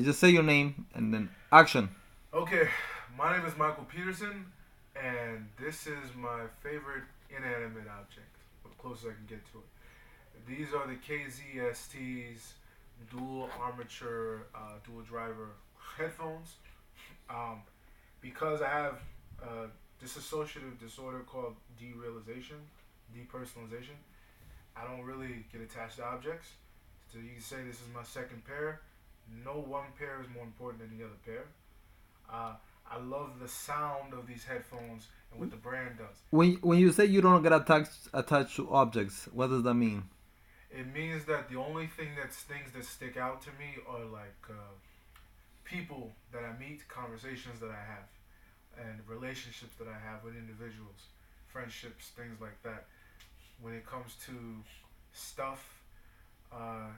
Just say your name and then action. Okay, my name is Michael Peterson, and this is my favorite inanimate object, the closest I can get to it. These are the KZST's dual armature, dual driver headphones. Um, because I have a dissociative disorder called derealization, depersonalization, I don't really get attached to objects. So you can say this is my second pair. No one pair is more important than the other pair. Uh, I love the sound of these headphones and what the brand does. When you say you don't get attached to objects, what does that mean? It means that the only things that stick out to me are like people that I meet, conversations that I have, and relationships that I have with individuals, friendships, things like that. When it comes to stuff, uh,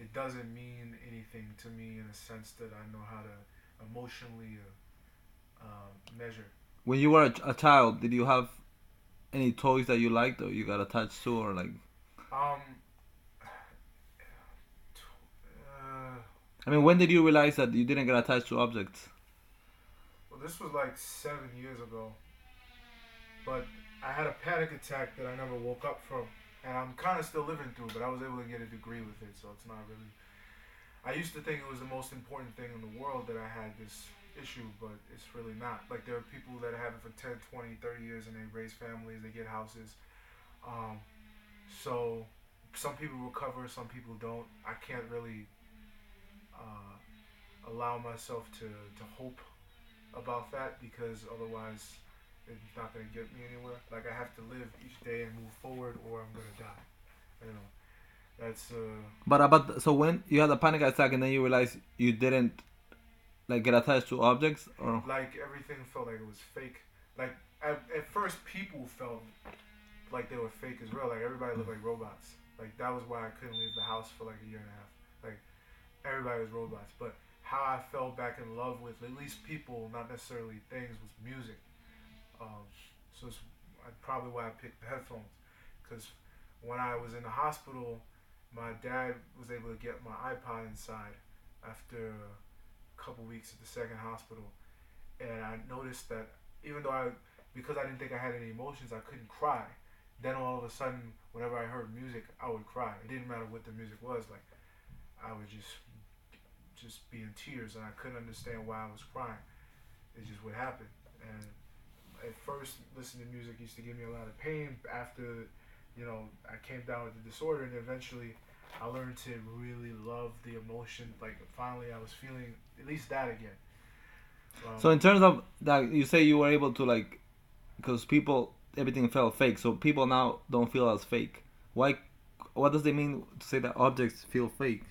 it doesn't mean anything to me in a sense that I know how to emotionally measure. When you were a child, did you have any toys that you liked or you got attached to, or like? Um, uh, I mean, when did you realize that you didn't get attached to objects? well, this was like 7 years ago, but I had a panic attack that I never woke up from, and I'm kind of still living through. But I was able to get a degree with it, so it's not really. I used to think it was the most important thing in the world that I had this issue, but it's really not. Like there are people that have it for 10, 20, 30 years and they raise families, they get houses. Um, so some people recover, some people don't. I can't really allow myself to hope about that because otherwise it's not going to get me anywhere. Like I have to live each day and move forward or I'm going to die. You know, that's But about so when you had a panic attack and then you realized you didn't like get attached to objects, or like everything felt like it was fake. Like at first people felt like they were fake as well. Like everybody looked like robots. Like that was why I couldn't leave the house for like a year and a half. Like everybody was robots. But how I fell back in love with at least people, not necessarily things, was music. So it's probably why I picked the headphones. Because when I was in the hospital, my dad was able to get my iPod inside after a couple weeks at the second hospital, and I noticed that even though because I didn't think I had any emotions, I couldn't cry. Then all of a sudden, whenever I heard music, I would cry. It didn't matter what the music was. Like I would just be in tears, and I couldn't understand why I was crying. It just would happen. And at first, listening to music used to give me a lot of pain. After, I came down with the disorder, and eventually, I learned to really love the emotion. Like finally, I was feeling at least that again. so in terms of that, you say you were able to like because people everything felt fake, so people now don't feel as fake. Why? What does it mean to say that objects feel fake?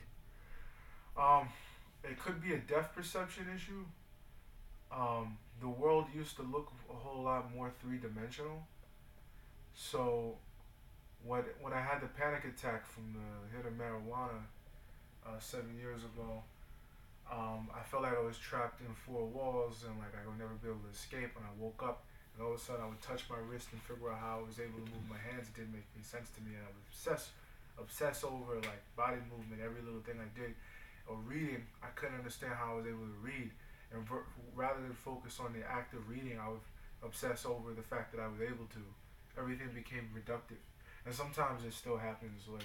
Um, it could be a depth perception issue. The world used to look a whole lot more three dimensional. So when I had the panic attack from the hit of marijuana 7 years ago, I felt like I was trapped in four walls and like I would never be able to escape. And I woke up and all of a sudden I would touch my wrist and figure out how I was able to move my hands. It didn't make any sense to me, and I would obsess over like body movement, every little thing I did. Or reading, I couldn't understand how I was able to read. And rather than focus on the act of reading, I would obsess over the fact that I was able to. Everything became reductive. And sometimes it still happens, like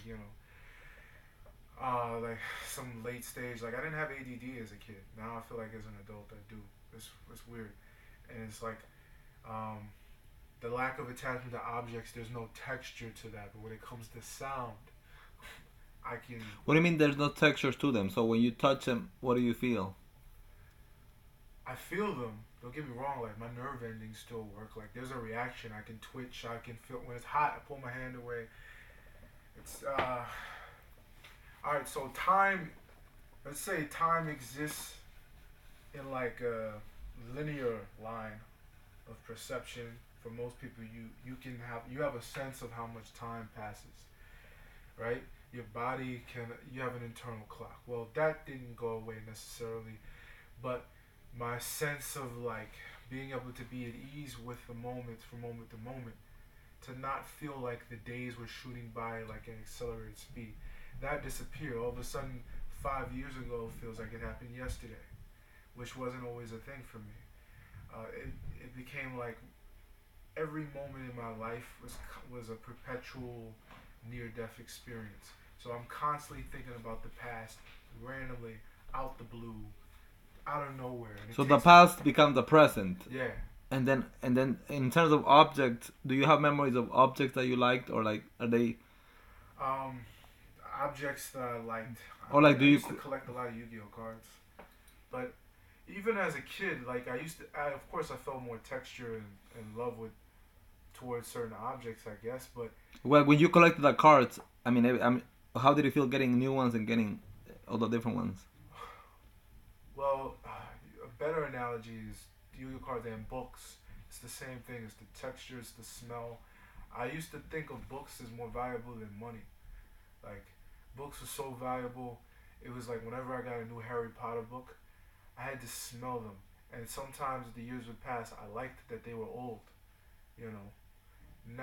some late stage. Like I didn't have ADD as a kid. Now I feel like as an adult I do. It's weird, and it's like um, the lack of attachment to objects. There's no texture to that, but when it comes to sound, I can What do you mean there's no textures to them? So when you touch them, what do you feel? I feel them. Don't get me wrong. Like my nerve endings still work. Like there's a reaction. I can twitch. I can feel when it's hot. I pull my hand away. It's all right. So time. Let's say time exists in like a linear line of perception. For most people, you have a sense of how much time passes, right? Your body can you have an internal clock. Well, that didn't go away necessarily, but my sense of like being able to be at ease with the moment from moment to moment, to not feel like the days were shooting by like an accelerated speed, that disappeared. All of a sudden, 5 years ago feels like it happened yesterday, which wasn't always a thing for me. It became like every moment in my life was a perpetual near-death experience. So I'm constantly thinking about the past, randomly, out the blue, out of nowhere. And So the past becomes the present. Yeah. And then in terms of objects, do you have memories of objects that you liked, or like are they? Um, Objects that I liked. Or like, do I you? used to collect a lot of Yu-Gi-Oh cards, but even as a kid, like of course, I felt more texture and love towards certain objects, I guess. But Well, when you collected the cards, how did you feel getting new ones and getting all the different ones? well, a better analogy is Yu-Gi-Oh cards and books. It's the same thing. It's the texture, it's the smell. I used to think of books as more valuable than money. Like, books were so valuable. It was like whenever I got a new Harry Potter book, I had to smell them. And sometimes the years would pass, I liked that they were old. You know.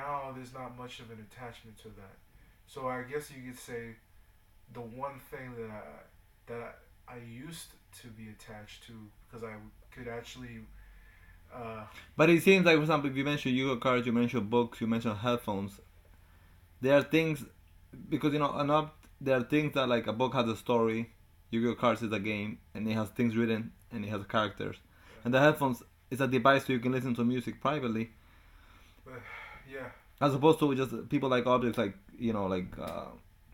Now there's not much of an attachment to that. So I guess you could say the one thing that I used to be attached to, because I could actually. But it seems like, for example, if you mention Yu-Gi-Oh cards, you mention books, you mention headphones. There are things, because there are things that, like, a book has a story, Yu-Gi-Oh cards is a game, and it has things written and it has characters, and the headphones is a device so you can listen to music privately. Yeah. As opposed to just people like objects, like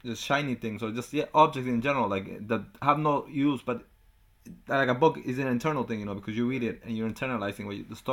just shiny things, or just objects in general, like that have no use, but like a book is an internal thing, because you read it and you're internalizing the story.